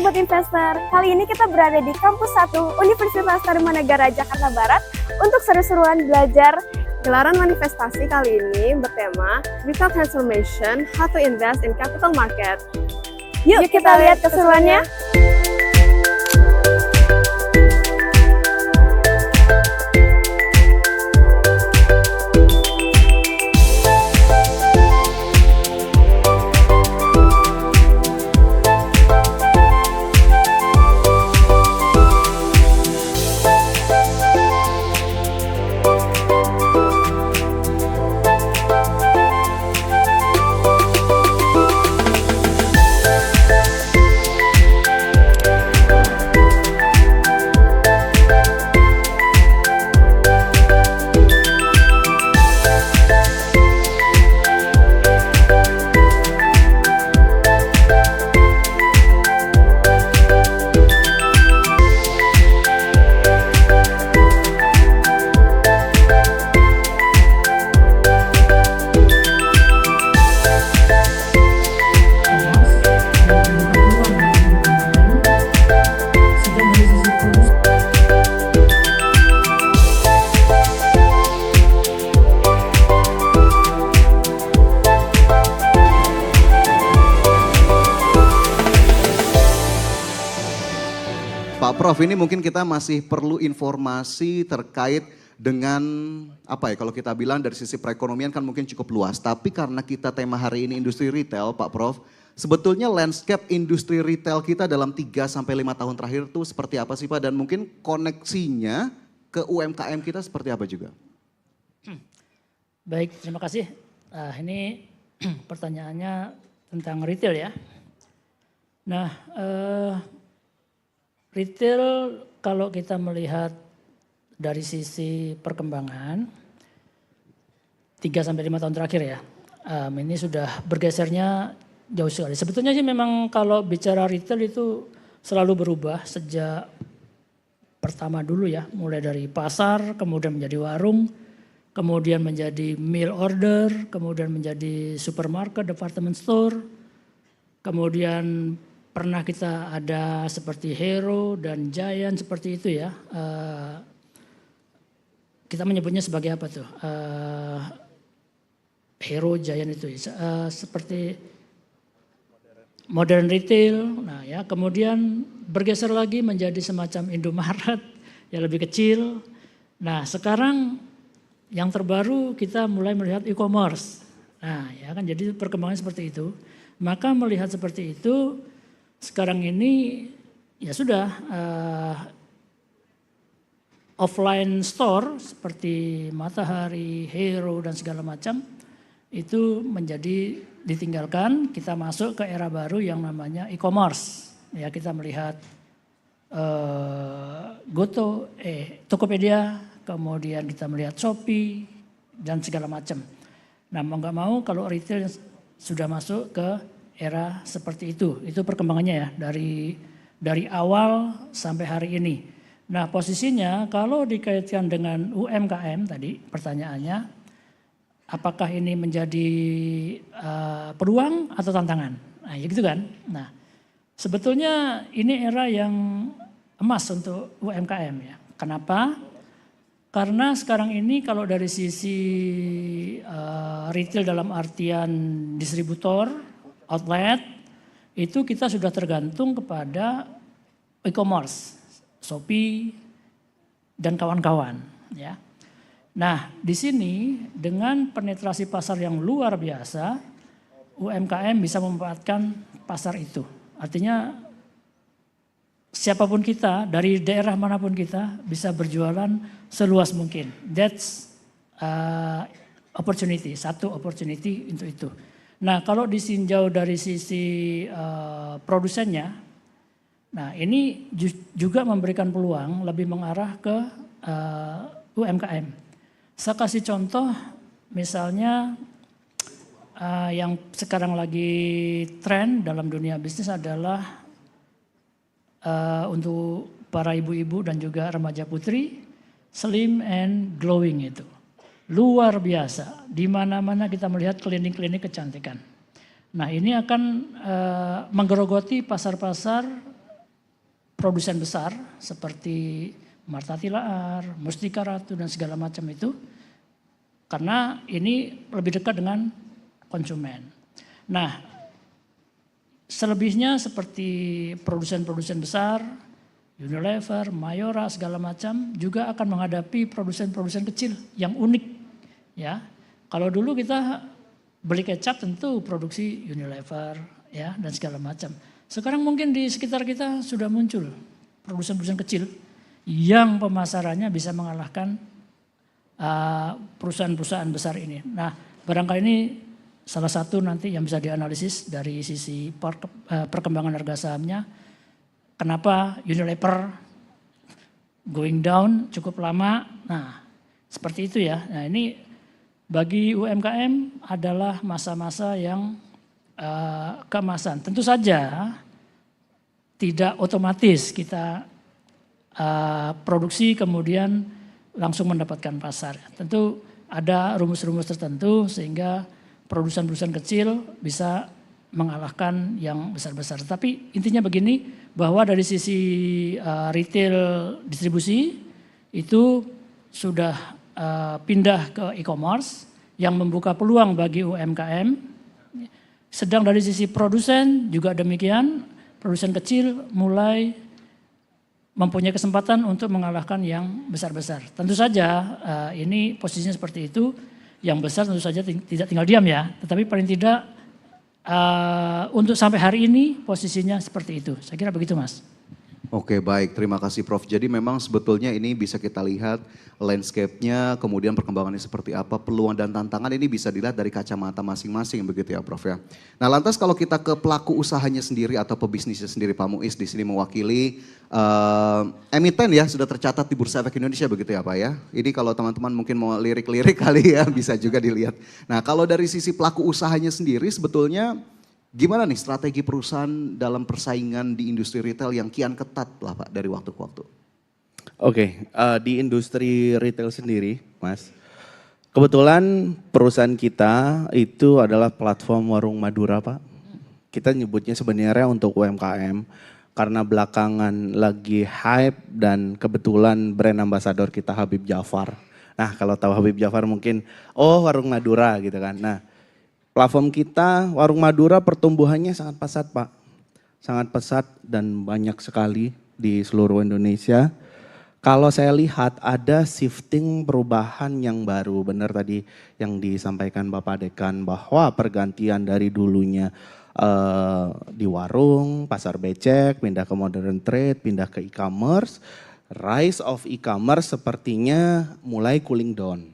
Sobat Investor, kali ini kita berada di Kampus 1 Universitas Tarumanegara, Jakarta Barat untuk seru-seruan belajar gelaran manifestasi kali ini bertema Retail Transformation, How to Invest in Capital Market. Yuk kita lihat keseruannya. Pak Prof, ini mungkin kita masih perlu informasi terkait dengan apa ya, kalau kita bilang dari sisi perekonomian kan mungkin cukup luas. Tapi karena kita tema hari ini industri retail, Pak Prof, sebetulnya landscape industri retail kita dalam 3-5 tahun terakhir itu seperti apa sih Pak? Dan mungkin koneksinya ke UMKM kita seperti apa juga? Baik, terima kasih. Ini pertanyaannya tentang retail ya. Nah, retail kalau kita melihat dari sisi perkembangan 3-5 tahun terakhir ya, ini sudah bergesernya jauh sekali. Sebetulnya sih memang kalau bicara retail itu selalu berubah sejak pertama dulu ya, mulai dari pasar, kemudian menjadi warung, kemudian menjadi mail order, kemudian menjadi supermarket, department store, kemudian pernah kita ada seperti Hero dan Giant seperti itu ya. Kita menyebutnya sebagai apa tuh? Hero, Giant itu seperti modern retail. Nah ya, kemudian bergeser lagi menjadi semacam Indomaret yang lebih kecil. Nah sekarang yang terbaru kita mulai melihat e-commerce. Nah ya kan, jadi perkembangan seperti itu. Maka melihat seperti itu, sekarang ini ya sudah offline store seperti Matahari, Hero dan segala macam itu menjadi ditinggalkan. Kita masuk ke era baru yang namanya e-commerce. Ya kita melihat Tokopedia, kemudian kita melihat Shopee dan segala macam. Nah mau nggak mau kalau retail sudah masuk ke era seperti itu perkembangannya ya dari awal sampai hari ini. Nah posisinya kalau dikaitkan dengan UMKM tadi pertanyaannya, apakah ini menjadi peluang atau tantangan? Nah ya gitu kan. Nah sebetulnya ini era yang emas untuk UMKM ya. Kenapa? Karena sekarang ini kalau dari sisi retail dalam artian distributor, outlet, itu kita sudah tergantung kepada e-commerce, Shopee dan kawan-kawan ya. Nah, di sini dengan penetrasi pasar yang luar biasa, UMKM bisa memanfaatkan pasar itu. Artinya siapapun kita, dari daerah manapun kita bisa berjualan seluas mungkin. That's opportunity, satu opportunity untuk itu. Nah kalau disinjau dari sisi produsennya, nah ini juga memberikan peluang lebih mengarah ke UMKM. Saya kasih contoh misalnya yang sekarang lagi tren dalam dunia bisnis adalah untuk para ibu-ibu dan juga remaja putri, slim and glowing itu. Luar biasa, di mana-mana kita melihat klinik-klinik kecantikan. Nah ini akan menggerogoti pasar-pasar produsen besar seperti Martha Tilaar, Mustika Ratu dan segala macam itu, karena ini lebih dekat dengan konsumen. Nah, selebihnya seperti produsen-produsen besar, Unilever, Mayora segala macam juga akan menghadapi produsen-produsen kecil yang unik, ya. Kalau dulu kita beli kecap tentu produksi Unilever, ya, dan segala macam. Sekarang mungkin di sekitar kita sudah muncul produsen-produsen kecil yang pemasarannya bisa mengalahkan perusahaan-perusahaan besar ini. Nah, barangkali ini salah satu nanti yang bisa dianalisis dari sisi perkembangan harga sahamnya. Kenapa Unilever going down cukup lama? Nah, seperti itu ya. Nah, ini bagi UMKM adalah masa-masa yang keemasan. Tentu saja tidak otomatis kita produksi kemudian langsung mendapatkan pasar. Tentu ada rumus-rumus tertentu sehingga produsen-produsen kecil bisa mengalahkan yang besar-besar. Tapi intinya begini, bahwa dari sisi retail distribusi itu sudah pindah ke e-commerce yang membuka peluang bagi UMKM. Sedang dari sisi produsen juga demikian, produsen kecil mulai mempunyai kesempatan untuk mengalahkan yang besar-besar. Tentu saja ini posisinya seperti itu, yang besar tentu saja tidak tinggal diam ya, tetapi paling tidak untuk sampai hari ini posisinya seperti itu. Saya kira begitu Mas. Oke baik, terima kasih Prof. Jadi memang sebetulnya ini bisa kita lihat landscape-nya, kemudian perkembangannya seperti apa, peluang dan tantangan ini bisa dilihat dari kacamata masing-masing begitu ya Prof ya. Nah lantas kalau kita ke pelaku usahanya sendiri atau pebisnisnya sendiri, Pak Muiz di sini mewakili emiten ya, sudah tercatat di Bursa Efek Indonesia begitu ya Pak ya. Ini kalau teman-teman mungkin mau lirik-lirik kali ya bisa juga dilihat. Nah kalau dari sisi pelaku usahanya sendiri sebetulnya gimana nih strategi perusahaan dalam persaingan di industri retail yang kian ketat lah Pak dari waktu ke waktu? Oke, di industri retail sendiri Mas, kebetulan perusahaan kita itu adalah platform Warung Madura Pak. Kita nyebutnya sebenarnya untuk UMKM karena belakangan lagi hype dan kebetulan brand ambassador kita Habib Jafar. Nah kalau tahu Habib Jafar mungkin, oh Warung Madura gitu kan. Nah platform kita, Warung Madura pertumbuhannya sangat pesat Pak. Sangat pesat dan banyak sekali di seluruh Indonesia. Kalau saya lihat ada shifting perubahan yang baru. Benar tadi yang disampaikan Bapak Dekan bahwa pergantian dari dulunya di warung, pasar becek, pindah ke modern trade, pindah ke e-commerce. Rise of e-commerce sepertinya mulai cooling down.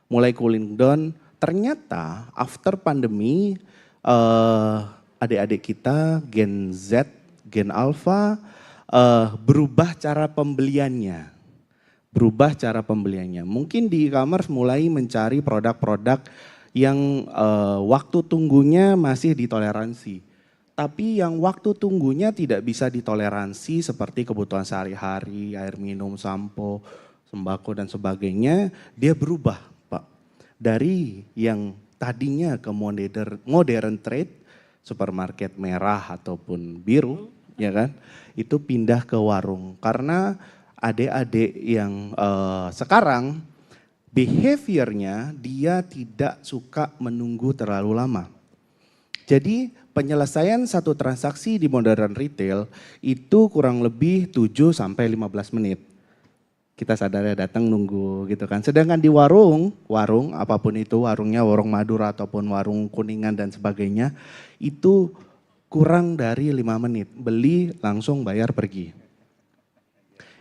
Mulai cooling down. Ternyata after pandemi adik-adik kita Gen Z, Gen Alpha berubah cara pembeliannya. Berubah cara pembeliannya. Mungkin di e-commerce mulai mencari produk-produk yang waktu tunggunya masih ditoleransi. Tapi yang waktu tunggunya tidak bisa ditoleransi seperti kebutuhan sehari-hari, air minum, sampo, sembako dan sebagainya, dia berubah. Dari yang tadinya ke modern trade, supermarket merah ataupun biru, ya kan, itu pindah ke warung. Karena adik-adik yang sekarang behaviornya dia tidak suka menunggu terlalu lama. Jadi penyelesaian satu transaksi di modern retail itu kurang lebih 7 sampai 15 menit. Kita sadarnya datang nunggu gitu kan. Sedangkan di warung apapun itu, warungnya warung Madura ataupun warung Kuningan dan sebagainya, itu kurang dari 5 menit. Beli langsung bayar pergi.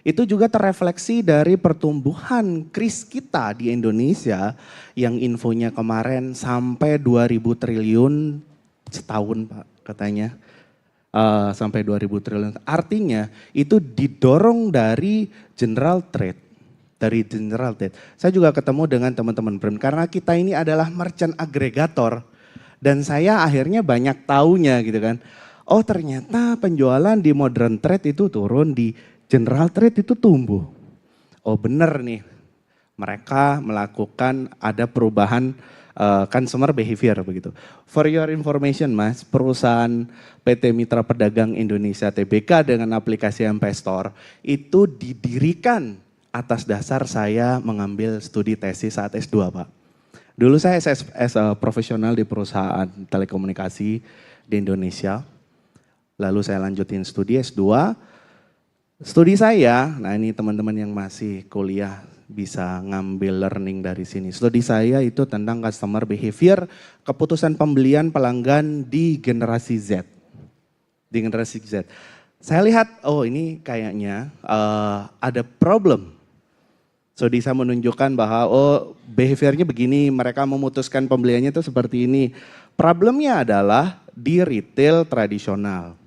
Itu juga terefleksi dari pertumbuhan kris kita di Indonesia yang infonya kemarin sampai 2.000 triliun setahun Pak katanya. Sampai 2.000 triliun. Artinya itu didorong dari general trade. Dari general trade. Saya juga ketemu dengan teman-teman brand karena kita ini adalah merchant agregator. Dan saya akhirnya banyak taunya gitu kan. Oh ternyata penjualan di modern trade itu turun, di general trade itu tumbuh. Oh bener nih. Mereka melakukan ada perubahan consumer behavior begitu. For your information Mas, perusahaan PT Mitra Pedagang Indonesia Tbk dengan aplikasi MP Store itu didirikan atas dasar saya mengambil studi tesis saat S2 Pak. Dulu saya as a profesional di perusahaan telekomunikasi di Indonesia. Lalu saya lanjutin studi S2. Studi saya, nah ini teman-teman yang masih kuliah bisa ngambil learning dari sini. Studi saya itu tentang customer behavior, keputusan pembelian pelanggan di generasi Z. Di generasi Z. Saya lihat, oh ini kayaknya ada problem. Studi saya menunjukkan bahwa oh behaviornya begini, mereka memutuskan pembeliannya itu seperti ini. Problemnya adalah di retail tradisional.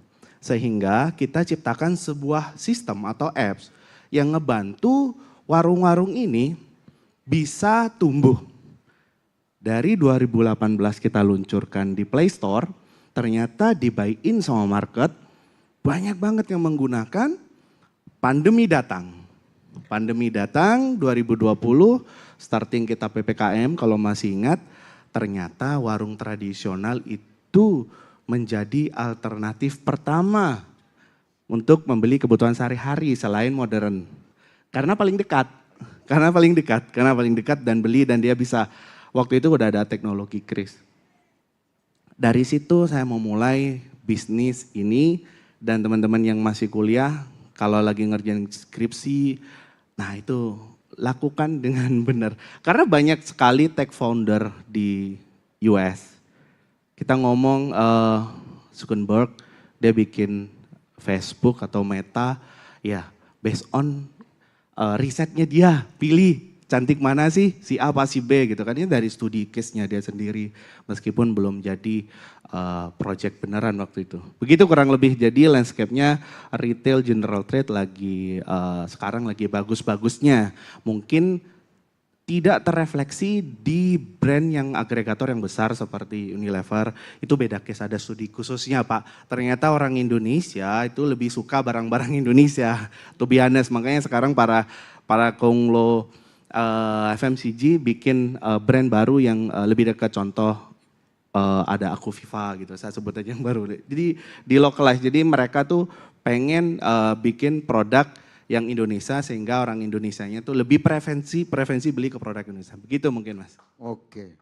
Sehingga kita ciptakan sebuah sistem atau apps yang ngebantu warung-warung ini bisa tumbuh. Dari 2018 kita luncurkan di Play Store, ternyata di buy-in sama market, banyak banget yang menggunakan. Pandemi datang. Pandemi datang 2020, starting kita PPKM kalau masih ingat, ternyata warung tradisional itu menjadi alternatif pertama untuk membeli kebutuhan sehari-hari selain modern. Karena paling dekat dan beli dan dia bisa, waktu itu udah ada teknologi kris. Dari situ saya mau mulai bisnis ini dan teman-teman yang masih kuliah, kalau lagi ngerjain skripsi, nah itu lakukan dengan benar. Karena banyak sekali tech founder di US. Kita ngomong Zuckerberg, dia bikin Facebook atau Meta, ya based on risetnya dia, pilih cantik mana sih, si A apa si B gitu kan. Ini dari studi case-nya dia sendiri, meskipun belum jadi project beneran waktu itu. Begitu kurang lebih, jadi landscape-nya retail general trade lagi sekarang lagi bagus-bagusnya. Mungkin tidak terefleksi di brand yang agregator yang besar seperti Unilever, itu beda case, ada studi khususnya Pak. Ternyata orang Indonesia itu lebih suka barang-barang Indonesia, to be honest. Makanya sekarang para konglo FMCG bikin brand baru yang lebih dekat, contoh ada Aku Viva gitu, saya sebut aja yang baru. Jadi di localize, jadi mereka tuh pengen bikin produk yang Indonesia sehingga orang Indonesianya tuh lebih preferensi beli ke produk Indonesia. Begitu mungkin Mas. Oke.